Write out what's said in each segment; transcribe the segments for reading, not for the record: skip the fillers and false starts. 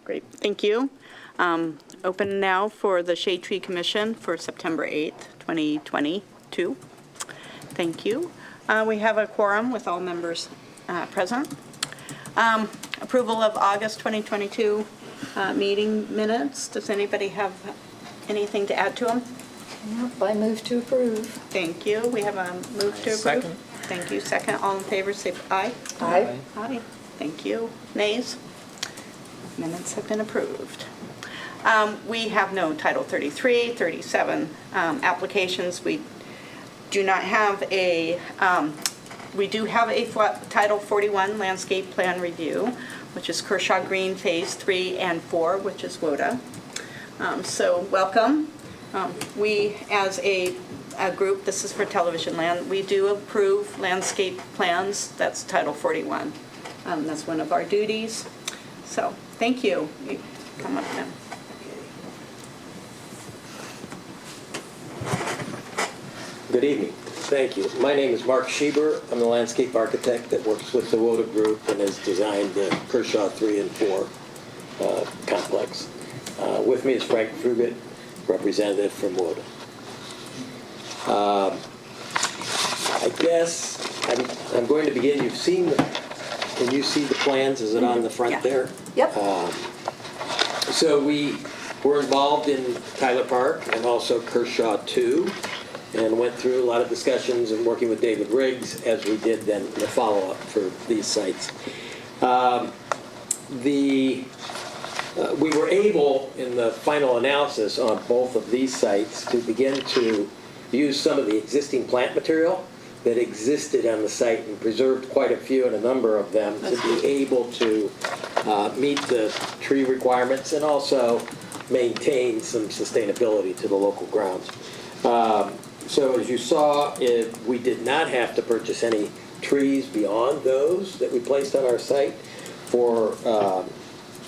Great, thank you. Open now for the Shade Tree Commission for September 8th, 2022. Thank you. We have a quorum with all members present. Approval of August 2022 meeting minutes. Does anybody have anything to add to them? Nope, I move to approve. Thank you. We have a move to approve. Second. Thank you. Second. All in favor, say aye. Aye. Aye. Thank you. Nays? Minutes have been approved. We have no Title 33, 37 applications. We do not have a, we do have a Title 41 landscape plan review, which is Kershaw Green Phase 3 and 4, which is WODA. So welcome. We, as a group, this is for television land, we do approve landscape plans. That's Title 41. That's one of our duties. So thank you. You come up now. Good evening. Thank you. My name is Mark Schieber. I'm the landscape architect that works with the WODA group and has designed the Kershaw 3 and 4 complex. With me is Frank Fruget, representative from WODA. I guess I'm going to begin. You've seen can you see the plans? Is it on the front there? Yep. So we were involved in Tyler Park and also Kershaw 2 and went through a lot of discussions and working with David Riggs as we did then the follow-up for these sites. We were able, in the final analysis on both of these sites, to begin to use some of the existing plant material that existed on the site and preserved quite a few and a number of them to be able to meet the tree requirements and also maintain some sustainability to the local grounds. So as you saw, we did not have to purchase any trees beyond those that we placed on our site for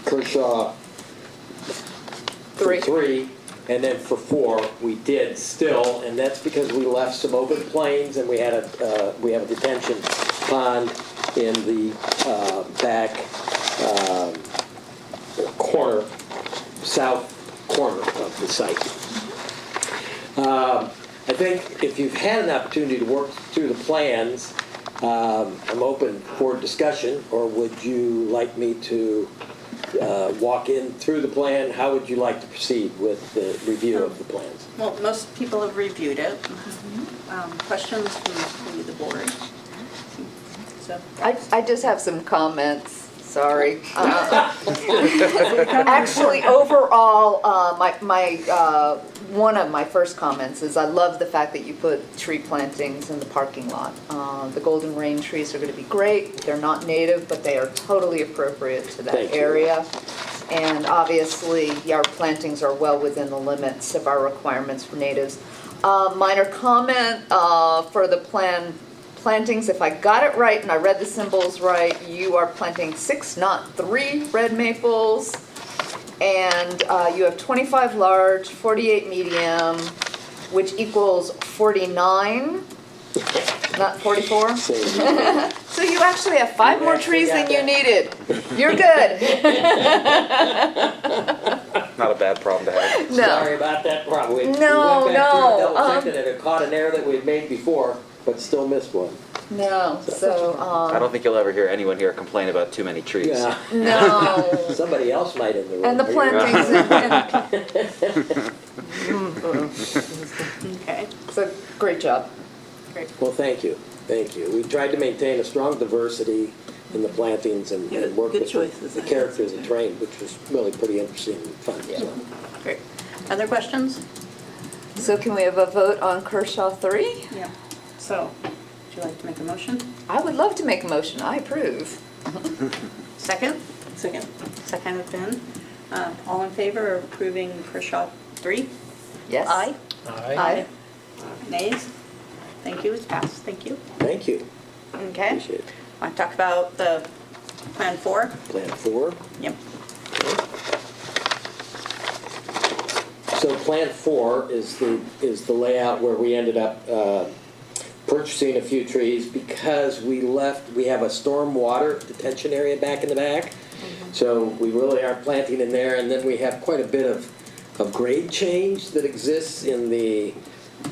Kershaw 3, and then for 4 we did still, and that's because we left some open plains and we had we have a detention pond in the back corner, south corner of the site. I think if you've had an opportunity to work through the plans, I'm open for discussion, or would you like me to walk in through the plan? How would you like to proceed with the review of the plans? Well, most people have reviewed it. Questions from the board? So. I just have some comments. Sorry. Actually, overall, one of my first comments is I love the fact that you put tree plantings in the parking lot. The golden rain trees are going to be great. They're not native, but they are totally appropriate to that area. And obviously, our plantings are well within the limits of our requirements for natives. Minor comment for the plantings, if I got it right and I read the symbols right, you are planting 6, not 3 red maples, and you have 25 large, 48 medium, which equals 49, not 44. So you actually have 5 more trees than you needed. You're good. Not a bad problem to have. No. Sorry about that problem. We went back through and double-checked it, and it caught an error that we had made before, but still missed one. No, so, I don't think you'll ever hear anyone here complain about too many trees. Yeah. no. Somebody else might in the room. And the plantings, Okay. so great job. Great. Well, thank you. Thank you. We tried to maintain a strong diversity in the plantings and work with the characters of terrain, which was really pretty interesting and fun. Yeah. So. Great. Other questions? So can we have a vote on Kershaw 3? Yeah. So, would you like to make a motion? I would love to make a motion. I approve. Second? Second. Second has been. All in favor of approving Kershaw 3? Yes. Aye. Aye. Nays? Thank you. It's passed. Thank you. Thank you. Okay. Appreciate it. Want to talk about the Plan 4? Plan 4. Yep. So Plan 4 is the layout where we ended up purchasing a few trees because we have a storm water detention area back in the back. So we really are planting in there, and then we have quite a bit of grade change that exists in the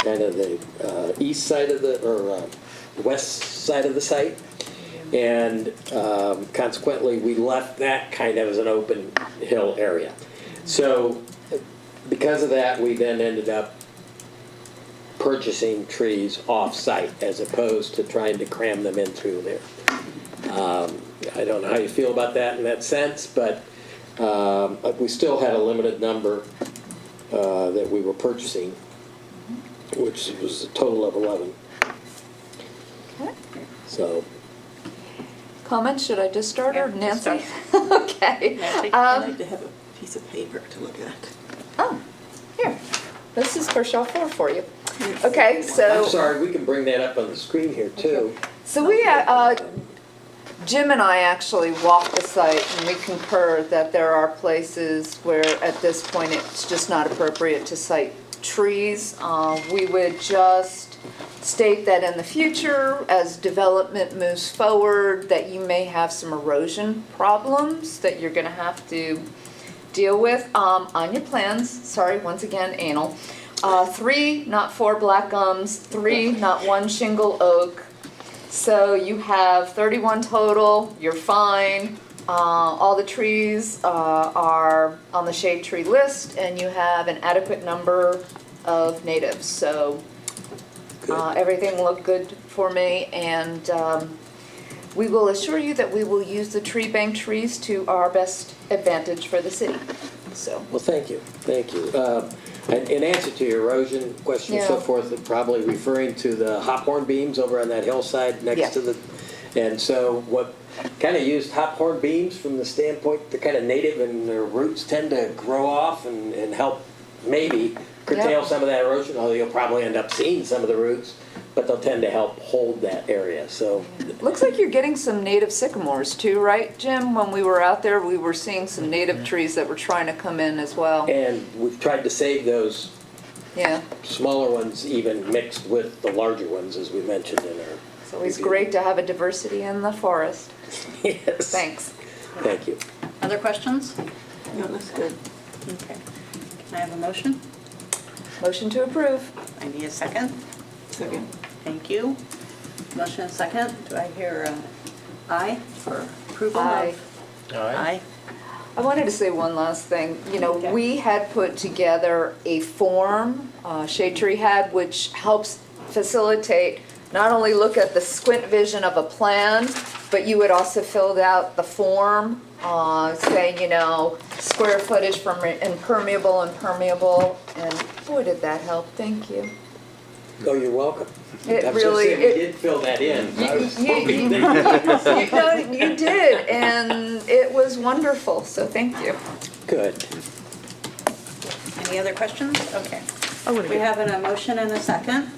kind of the east side of the, or west side of the site. And consequently, we left that kind of as an open hill area. So because of that, we then ended up purchasing trees off-site as opposed to trying to cram them in through there. I don't know how you feel about that in that sense, but we still had a limited number that we were purchasing, which was a total of 11. Okay. So, Comments, should I just start or Yeah, just Nancy? start. Okay. Nancy? I'd like to have a piece of paper to look at. Oh, here. This is for shelf 4 for you. Okay, so. I'm sorry, we can bring that up on the screen here too. So we, Jim and I actually walked the site, and we concur that there are places where at this point it's just not appropriate to cite trees. We would just state that in the future, as development moves forward, that you may have some erosion problems that you're gonna have to deal with. On your plans, sorry, once again, anal, 3, not 4 black gums, 3, not 1 shingle oak. So you have 31 total, you're fine. All the trees are on the shade tree list, and you have an adequate number of natives. So everything looked good for me, and we will assure you that we will use the tree bank trees to our best advantage for the city. So. Well, thank you, thank you. In answer to your erosion question and so Yeah. forth, probably referring to the hop-horn beams over on that hillside Yeah. next to the, and so what kind of used hop-horn beams from the standpoint, they're kind of native and their roots tend to grow off and help maybe curtail Yeah. some of that erosion, although you'll probably end up seeing some of the roots, but they'll tend to help hold that area, so. Looks like you're getting some native sycamores too, right, Jim? When we were out there, we were seeing some native trees that were trying to come in as well. And we've tried to save those Yeah, smaller ones even mixed with the larger ones, as we mentioned in our. it's always review. great to have a diversity in the forest. Yes. Thanks. Thank you. Other questions? No, that's good. Okay. Can I have a motion? Motion to approve. I need a second. Second. Thank you. Motion and second. Do I hear aye for approval of? Aye. Aye. I wanted to say one last thing. You know, Okay. we had put together a form, Shade Tree had, which helps facilitate, not only look at the squint vision of a plan, but you would also filled out the form saying, you know, square footage from impermeable and permeable, and boy, did that help. Thank you. Oh, you're welcome. It I was gonna really- say, we it- did fill that in. I was You- hoping you- that- No, you did, and it was wonderful, so thank you. Good. Any other questions? Okay. I want to We get, have a motion and a second.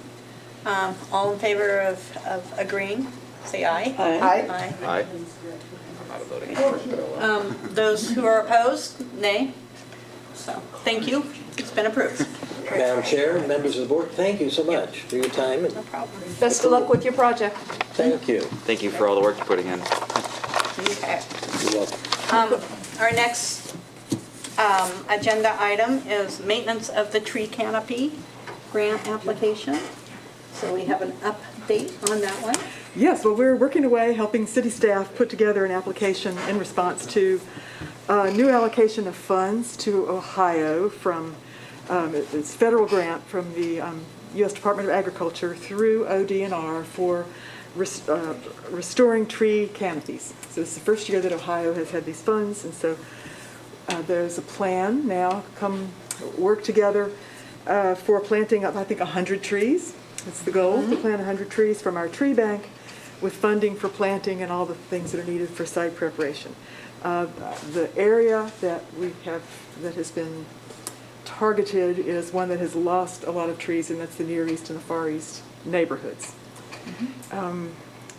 All in favor of agreeing, say aye. Aye. Aye. Aye. I'm not a voting member, but oh well. Those who are opposed, nay. So, thank you. It's been approved. Madam Chair, members of the board, thank you so much for your time and No problem. Best of luck with your project. thank you. Thank you for all the work you're putting in. Okay. You're welcome. Our next agenda item is maintenance of the tree canopy grant application. So we have an update on that one. yes, well, we're working away, helping city staff put together an application in response to new allocation of funds to Ohio from, it's federal grant from the U.S. Department of Agriculture through ODNR for restoring tree canopies. So this is the first year that Ohio has had these funds, and so there's a plan now, come work together for planting up, I think, 100 trees. It's the goal, to plant 100 trees from our tree bank with funding for planting and all the things that are needed for site preparation. The area that we have, that has been targeted is one that has lost a lot of trees, and that's the Near East and the Far East neighborhoods.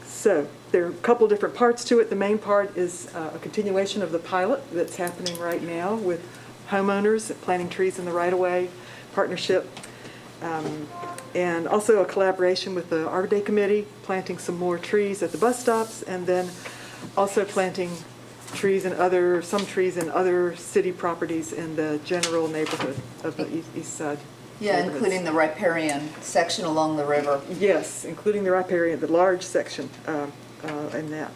So there are a couple different parts to it. The main part is a continuation of the pilot that's happening right now with homeowners planting trees in the right-of-way partnership. And also a collaboration with the Arbor Day Committee, planting some more trees at the bus stops, and then also planting some trees in other city properties in the general neighborhood of the east side. Yeah, neighborhoods. including the riparian section along the river. Yes, including the riparian, the large section in that.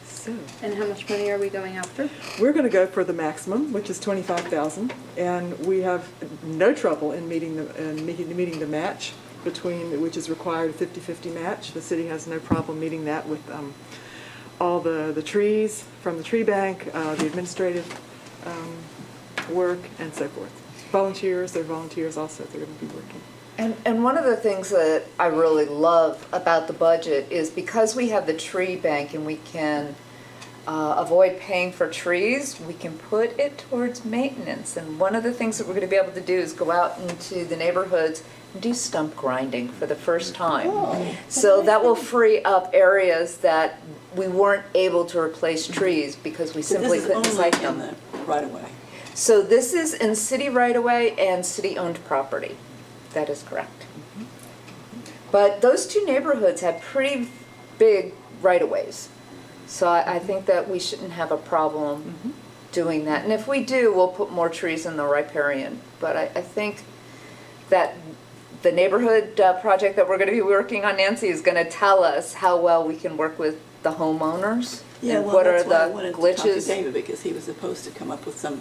So, And how much money are we going after? we're going to go for the maximum, which is $25,000, and we have no trouble in meeting the match which is required, a 50-50 match. The city has no problem meeting that with all the trees from the tree bank, the administrative work, and so forth. Volunteers, they're volunteers also, they're going to be working. And one of the things that I really love about the budget is because we have the tree bank and we can avoid paying for trees, we can put it towards maintenance. And one of the things that we're going to be able to do is go out into the neighborhoods and do stump grinding for the first time. So that will free up areas that we weren't able to replace trees because we simply couldn't site them. This is only in the right of way. So this is in city right-of-way and city-owned property. That is correct. But those two neighborhoods have pretty big right-of-ways. So I think that we shouldn't have a problem doing that. And if we do, we'll put more trees in the riparian. But I think that the neighborhood project that we're going to be working on, Nancy, is going to tell us how well we can work with the homeowners. Yeah, and well, what are that's why I the wanted to talk to glitches. David, because he was supposed to come up with some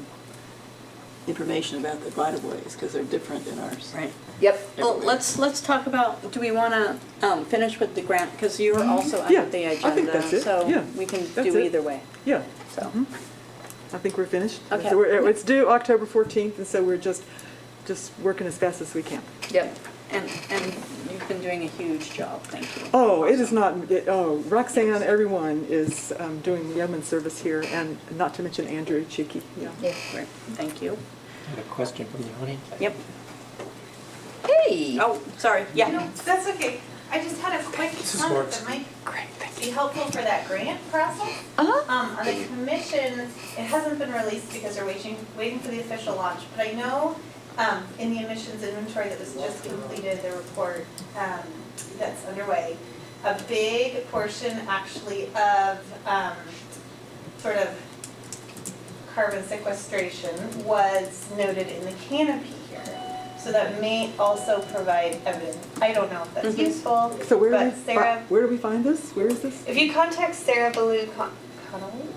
information about the right-of-ways, because they're different in ours. Right. Yep. Well, let's talk about, do we want to finish with the grant? Because you're also Yeah, under the I agenda. think that's it. Yeah, So we can that's do it. either way, Yeah, so. I think we're finished. Okay. So it's due October 14th, and so we're just working as fast as we can. Yep. And you've been doing a huge job, thank you. Oh, it is not, Roxanne, everyone is doing yeoman service here, and not to mention Andrew Cheeky. Yeah. Yeah. Great, thank you. I have a question from the audience. Yep. Hey. Oh, sorry, yeah. No, that's okay. I just had a quick comment that might be helpful for that grant process. Uh-huh. On the commission, it hasn't been released because they're waiting for the official launch, but I know in the emissions inventory that was just completed, the report that's underway, a big portion actually of sort of carbon sequestration was noted in the Canopy here. So that may also provide evidence. I don't know if that's useful, So but Sarah, where do we find this? Where is this? if you contact Sarah Ballou Connolly,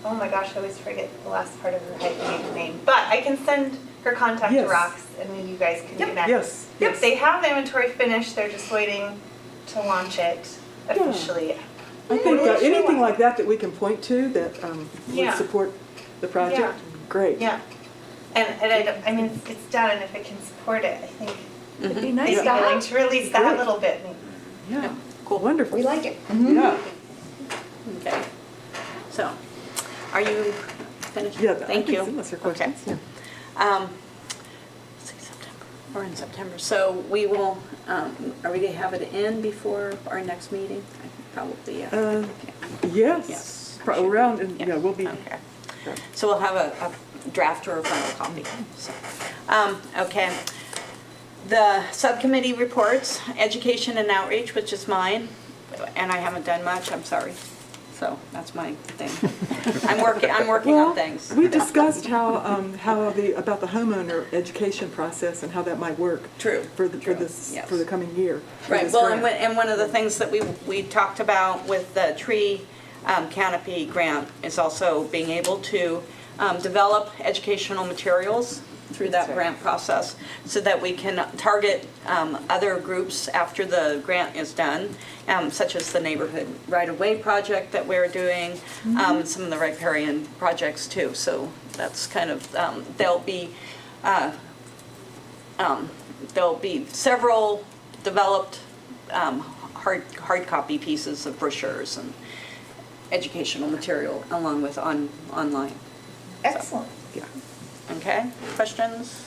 oh my gosh, I always forget the last part of her hyphenated name. But I can send her contact to Yes. Rox and maybe you guys can connect. Yes. Yep, yes. they have the inventory finished, they're just waiting to launch it officially. I think anything like that we can point to that would Yeah. support the project, Yeah. great. Yeah, and I mean, it's done, and if it can support it, I think It'd be they'd nice be to willing have. to release that Great. little bit. Yeah, cool, wonderful. We like it. Yeah, Okay. So, are you finished? yeah. Thank I think you. so, unless there are Okay. questions, yeah. Let's see, September. We're in September, so we will, are we going to have it in before our next meeting? I think probably, yeah. Yes, Yes. around, and yeah, we'll be. Okay. So we'll have a draft or a final copy. So, okay. The subcommittee reports, education and outreach, which is mine, and I haven't done much, I'm sorry. So that's my thing. I'm working on things. We discussed about the homeowner education process and how that might work. True, For true, this, yes. for the coming year. for Right, this well, grant. and one of the things that we talked about with the tree canopy grant is also being able to develop educational materials through that grant process so that we can target other groups after the grant is done, such as the neighborhood right-of-way project that we're doing, some of the riparian projects too. So that's kind of, there'll be several developed hard copy pieces of brochures and educational material along with online. Excellent. Yeah. Okay, questions?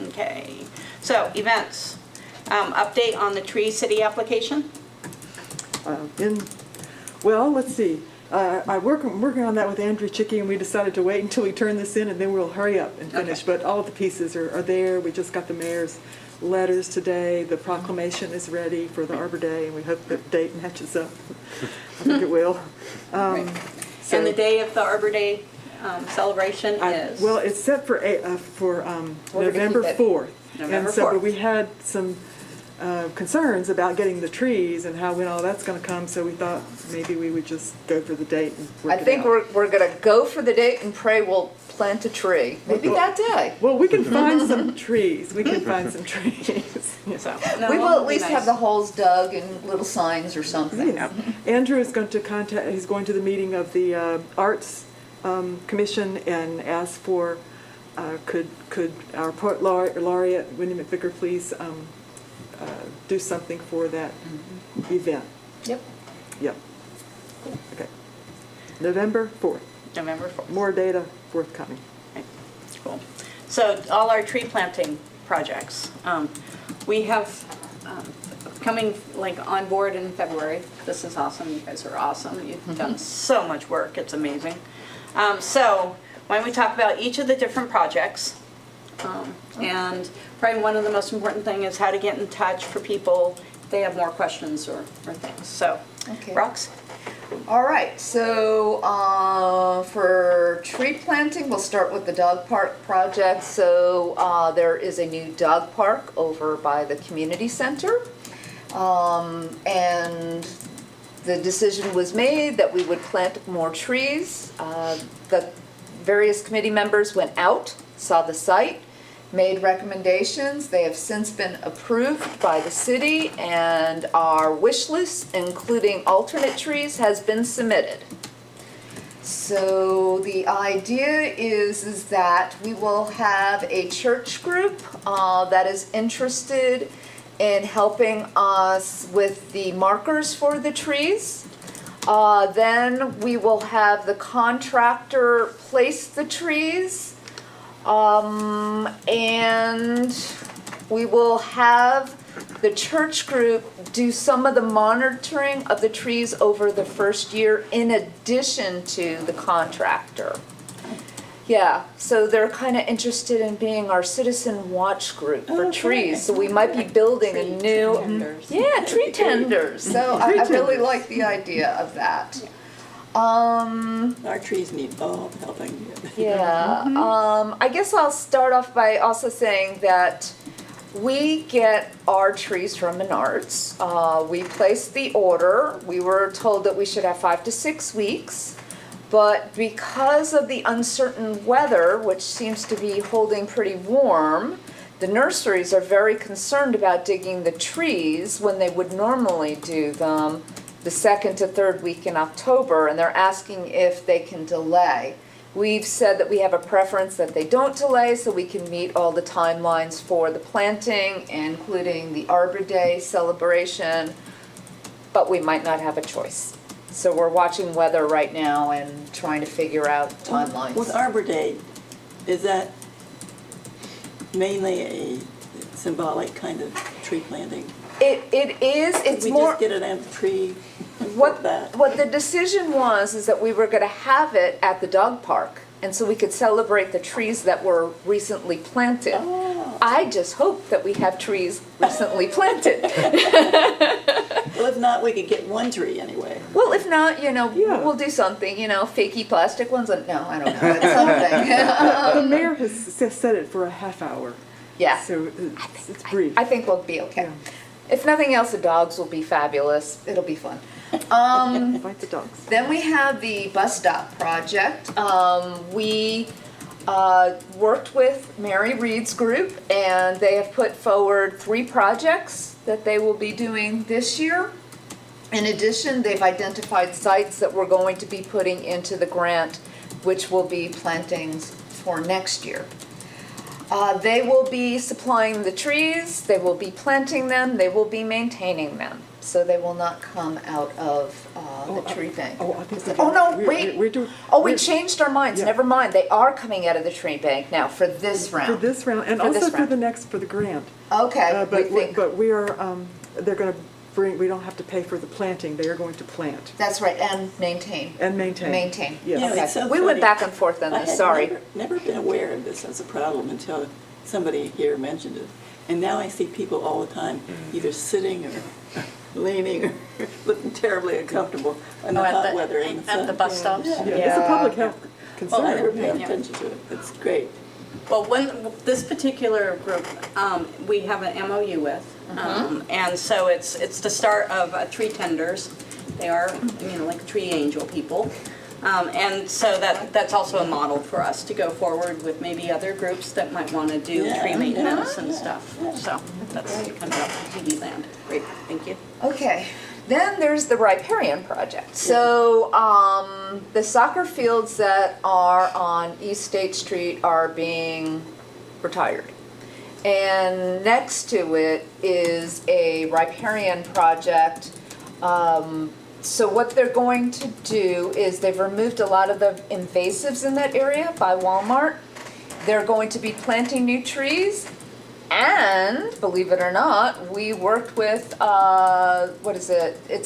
Okay, so events. Update on the Tree City application? Well, let's see. I'm working on that with Andrew Chicky, and we decided to wait until we turn this in, and then we'll hurry up and finish. Okay. But all of the pieces are there. We just got the mayor's letters today. The proclamation is ready for the Arbor Day, and we hope the date matches up. I think it will. Right. And the day of the Arbor Day celebration is? Well, it's set for gonna November keep it. 4th. November And so, 4th. but we had some concerns about getting the trees and when all that's going to come, so we thought maybe we would just go for the date and work I it think out. we're gonna go for the date and pray we'll plant a tree, maybe that day. Well, we can find some trees. We can find some trees. So, We will at be least nice. have the holes dug and little signs or something. Yeah. Andrew is going to he's going to the meeting of the Arts Commission and ask for, could our poet laureate, Wendy McVicker, please do something for that event? Yep. Yep. Okay. November 4th. November 4th. More data forthcoming. Okay, cool. So all our tree planting projects, we have coming like on board in February. This is awesome. You guys are awesome. You've done so much work. It's amazing. So why don't we talk about each of the different projects? And probably one of the most important thing is how to get in touch for people if they have more questions or things. So, Okay. Rox? All right, so for tree planting, we'll start with the dog park project. So there is a new dog park over by the community center. And the decision was made that we would plant more trees. The various committee members went out, saw the site, made recommendations. They have since been approved by the city, and our wish list, including alternate trees, has been submitted. So the idea is that we will have a church group that is interested in helping us with the markers for the trees. Then we will have the contractor place the trees. And we will have the church group do some of the monitoring of the trees over the first year in addition to the contractor. Yeah, so they're kind of interested in being our citizen watch group for Okay. trees. So we might be building a new, Tenders. yeah, tree tenders. So I really tenders. like the idea of that. Our trees need all the help I can get. Yeah, I guess I'll start off by also saying that we get our trees from Menards. We placed the order. We were told that we should have 5 to 6 weeks. But because of the uncertain weather, which seems to be holding pretty warm, the nurseries are very concerned about digging the trees when they would normally do them the 2nd to 3rd week in October, and they're asking if they can delay. We've said that we have a preference that they don't delay so we can meet all the timelines for the planting, including the Arbor Day celebration, but we might not have a choice. So we're watching weather right now and trying to figure out timelines. With Arbor Day, is that mainly a symbolic kind of tree planting? It is, it's We more. just get an empty tree and What, put that. what the decision was is that we were going to have it at the dog park, and so we could celebrate the trees that were recently planted. Oh. I just hope that we have trees recently planted. Well, if not, we could get one tree anyway. Well, if not, Yeah. we'll do something, fakey plastic ones. No, I don't know. It's something. The mayor has set it for a half hour. Yeah. So it's brief. I think we'll be okay. Yeah. If nothing else, the dogs will be fabulous. It'll be fun. Fight the dogs. Then we have the bus stop project. We worked with Mary Reed's group, and they have put forward 3 projects that they will be doing this year. In addition, they've identified sites that we're going to be putting into the grant, which will be plantings for next year. They will be supplying the trees, they will be planting them, they will be maintaining them. So they will not come out of the tree bank. I think Oh, no, wait. We're doing. Oh, we we're- changed our minds, Yeah. never mind, they are coming out of the tree bank now for this round. For this round, and For this also for round. the next, for the grant. Okay, we But think, but we are, they're going to bring, we don't have to pay for the planting, they are going to plant that's right, and maintain. and maintain. Maintain. Yes. Yeah, Okay. it's so We went funny. back and forth on I this, had sorry. never been aware of this as a problem until somebody here mentioned it. And now I see people all the time, either sitting or leaning or looking terribly uncomfortable in the hot weather in the sun. At the bus stops? Yeah, it's a public health Well, I never concern. paid attention to it. It's great. Well, this particular group, we have an MOU with, and so it's the start of tree tenders. They are, like tree angel people. And so that's also a model for us to go forward with maybe other groups that might want to do Yeah, tree maintenance and yeah, stuff. So that's kind of up to land. Great, thank you. Okay, then there's the Riparian Project. So, the soccer fields that are on East State Street are being retired. And next to it is a Riparian Project. So what they're going to do is they've removed a lot of the invasives in that area by Walmart. They're going to be planting new trees. And, believe it or not, we worked with, it's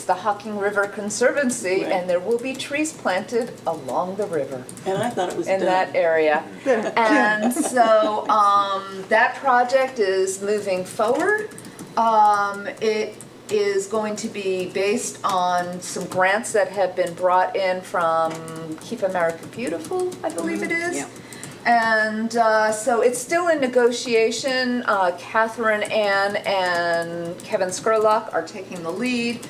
the Hocking River Conservancy, Right. and there will be trees planted along the river And I thought it was in done. that area. And so, that project is moving forward. It is going to be based on some grants that have been brought in from Keep America Beautiful, I believe it is. Yeah. And so it's still in negotiation. Catherine Ann and Kevin Skurlock are taking the lead,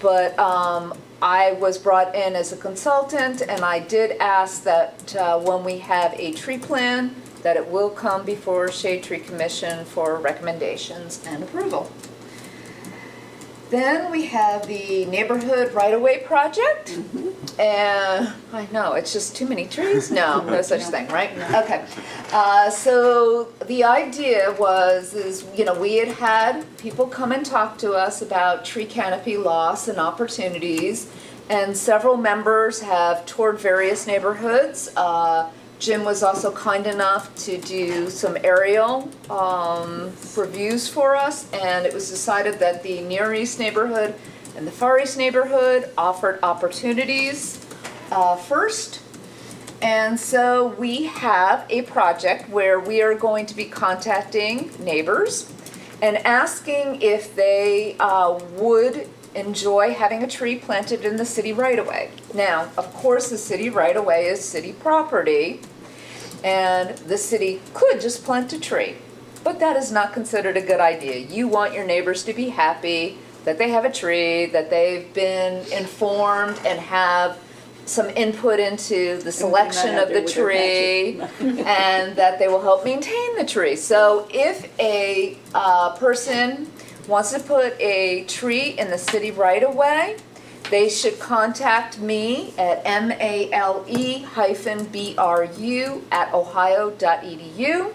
but I was brought in as a consultant, and I did ask that when we have a tree plan, that it will come before Shade Tree Commission for recommendations and approval. Then we have the Neighborhood Right-of-Way Project. And I know, it's just too many trees? No, no such thing, right? Okay. So the idea is, we had people come and talk to us about tree canopy loss and opportunities. And several members have toured various neighborhoods. Jim was also kind enough to do some aerial reviews for us, and it was decided that the Near East neighborhood and the Far East neighborhood offered opportunities first. And so we have a project where we are going to be contacting neighbors and asking if they would enjoy having a tree planted in the city right-of-way. Now, of course, the city right-of-way is city property, and the city could just plant a tree, but that is not considered a good idea. You want your neighbors to be happy that they have a tree, that they've been informed and have some input into the selection of the tree, and that they will help maintain the tree. So if a person wants to put a tree in the city right-of-way, they should contact me at male-bru@ohio.edu.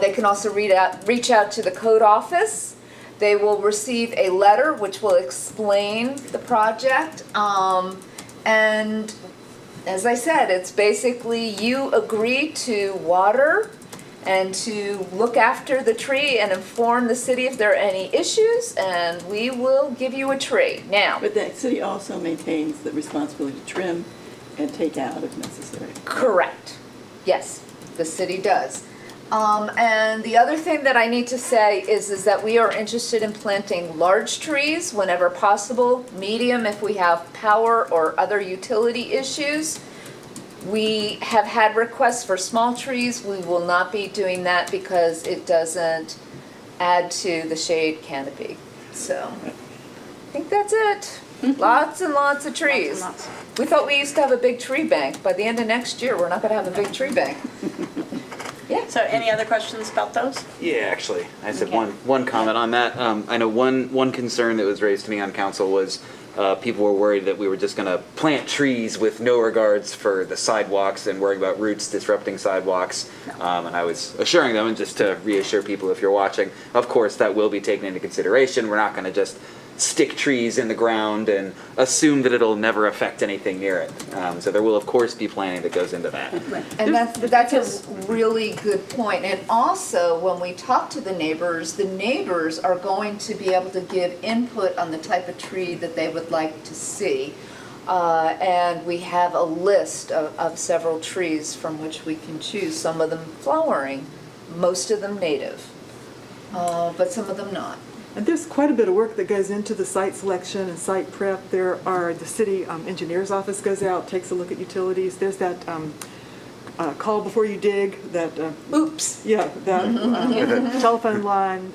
They can also reach out to the code office. They will receive a letter which will explain the project. And as I said, it's basically you agree to water and to look after the tree and inform the city if there are any issues, and we will give you a tree. Now, But the city also maintains the responsibility to trim and take out if necessary. correct. Yes, the city does. And the other thing that I need to say is that we are interested in planting large trees whenever possible, medium if we have power or other utility issues. We have had requests for small trees. We will not be doing that because it doesn't add to the shade canopy. So, I think that's it. Lots and lots of trees. Lots. We thought we used to have a big tree bank. By the end of next year, we're not gonna have a big tree bank. Yeah. So any other questions about those? Yeah, actually, I just have Okay. one comment on that. I know one concern that was raised to me on council was people were worried that we were just going to plant trees with no regards for the sidewalks and worrying about roots disrupting sidewalks. And I was assuring them, and just to reassure people if you're watching, of course that will be taken into consideration. We're not going to just stick trees in the ground and assume that it'll never affect anything near it. So there will of course be planning that goes into that. And that's a really good point. And also, when we talk to the neighbors are going to be able to give input on the type of tree that they would like to see. And we have a list of several trees from which we can choose, some of them flowering, most of them native. but some of them not. And there's quite a bit of work that goes into the site selection and site prep. The city engineer's office goes out, takes a look at utilities. There's that call before you dig, that, Oops. yeah, that telephone line.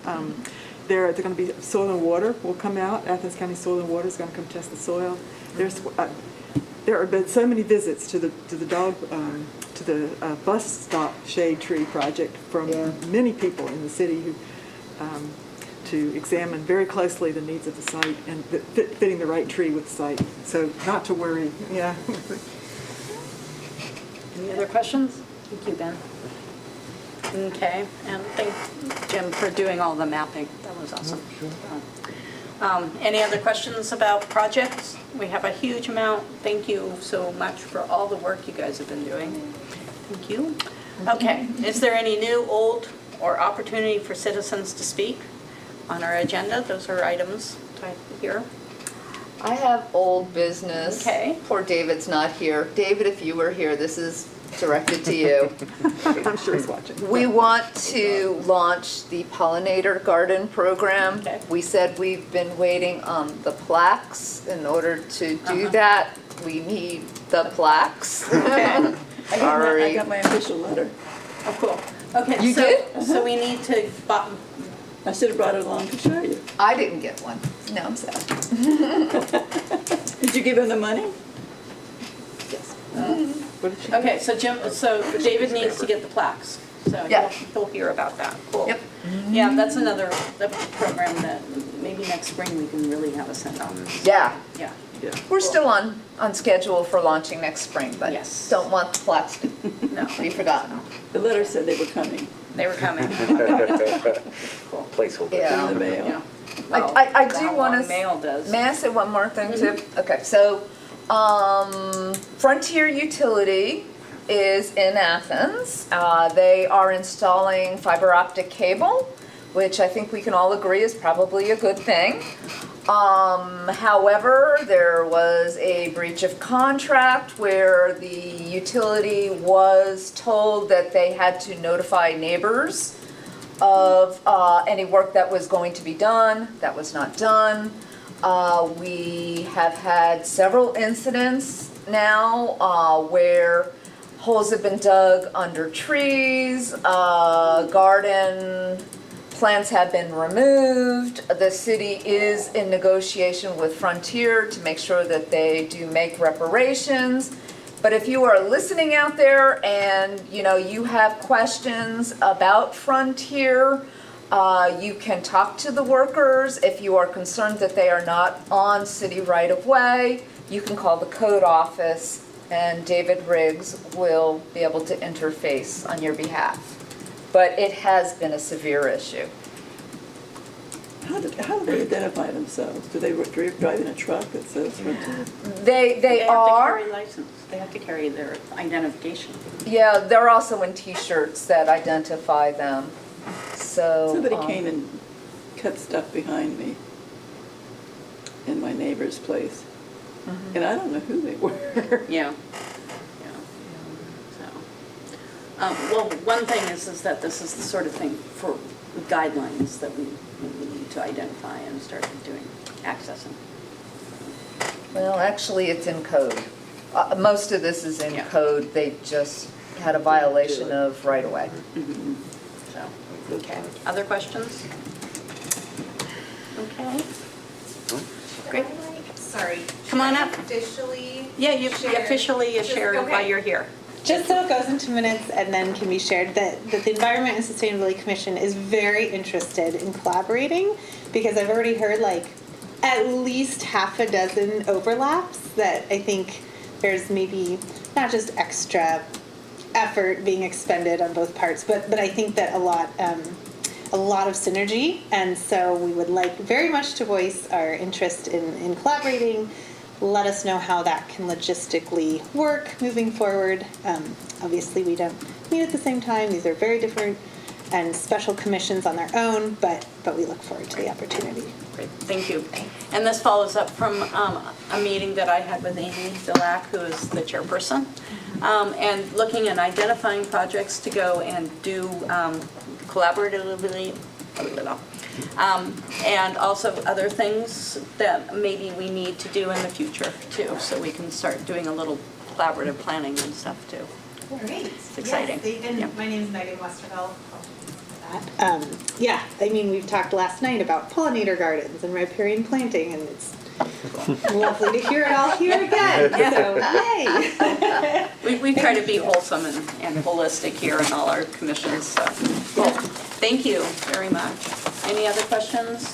They're going to be soil and water will come out. Athens County Soil and Water is going to come test the soil. There have been so many visits to the bus stop shade tree project from many people in the city who to examine very closely the needs of the site and fitting the right tree with the site. So not to worry. Yeah. Any other questions? Thank you, Ben. Okay, and thank Jim for doing all the mapping. That was awesome. Any other questions about projects? We have a huge amount. Thank you so much for all the work you guys have been doing. Thank you. Okay, is there any new, old, or opportunity for citizens to speak on our agenda? Those are items right here. I have old business. Okay. Poor David's not here. David, if you were here, this is directed to you. I'm sure he's watching. We want to launch the pollinator garden program. Okay. We said we've been waiting on the plaques. In order to do that, we need the plaques. Okay. Sorry. I got my official letter. Oh, cool. Okay, You so, did? so we need to, I should have brought it along to show you. I didn't get one. No, I'm sad. Did you give him the money? Yes. What did she okay, so David needs to get the plaques. So Yeah. he'll hear about that. Cool. Yep. Yeah, that's another program that maybe next spring we can really have a send on. Yeah. Yeah. Yeah. We're still on schedule for launching next spring, but Yes. don't want the plaques to No, be forgotten. The letter said they were coming they were coming. Cool. Placeholder. Yeah. in the mail. Yeah. I Well, do how want long to. Mail does. May I say one more thing too? Okay, so Frontier Utility is in Athens. They are installing fiber optic cable, which I think we can all agree is probably a good thing. However, there was a breach of contract where the utility was told that they had to notify neighbors of any work that was going to be done. That was not done. We have had several incidents now where holes have been dug under trees, garden plants have been removed. The city is in negotiation with Frontier to make sure that they do make reparations. But if you are listening out there and you have questions about Frontier, you can talk to the workers. If you are concerned that they are not on city right of way, you can call the code office and David Riggs will be able to interface on your behalf. But it has been a severe issue. How do they identify themselves? Do they drive in a truck that says Frontier? They They have to are, carry license. They have to carry their identification. yeah, they're also in T-shirts that identify them. So Somebody came and cut stuff behind me in my neighbor's place. And I don't know who they were. Yeah. Yeah. So, well, one thing is that this is the sort of thing for guidelines that we need to identify and start doing, accessing. Well, actually, it's in code. Most of this is in Yeah. code. They just had a violation of right-of-way. So, okay. Other questions? Okay. Great. Sorry. Come on up. Officially. Yeah, you share- officially Just- share while okay. you're here. Just so it goes into minutes and then can be shared, that the Environment and Sustainability Commission is very interested in collaborating, because I've already heard at least half a dozen overlaps that I think there's maybe not just extra effort being expended on both parts, but I think that a lot of synergy, and so we would like very much to voice our interest in collaborating. Let us know how that can logistically work moving forward. Obviously, we don't meet at the same time. These are very different and special commissions on their own, but we look forward to the opportunity. Great, thank you. And this follows up from a meeting that I had with Amy Dillack, who is the chairperson, and looking and identifying projects to go and do collaboratively And also other things that maybe we need to do in the future too, so we can start doing a little collaborative planning and stuff too. Great. It's exciting. Yes, Yeah. and my name's Megan Westervelt. Yeah, I mean, we've talked last night about pollinator gardens and riparian planting, and it's lovely to hear it all here again. So, yay! We try to be wholesome and holistic here in all our commissions, so. Well, thank you very much. Any other questions?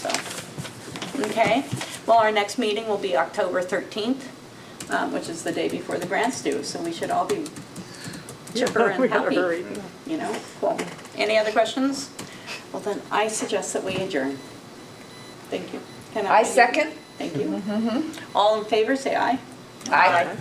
So, okay. Well, our next meeting will be October 13th, which is the day before the grants due, so we should all be chipper and We gotta happy. hurry. You know, cool. Any other questions? Well, then I suggest that we adjourn. Thank you. Can I second. Thank you. All in favor, say aye. Aye.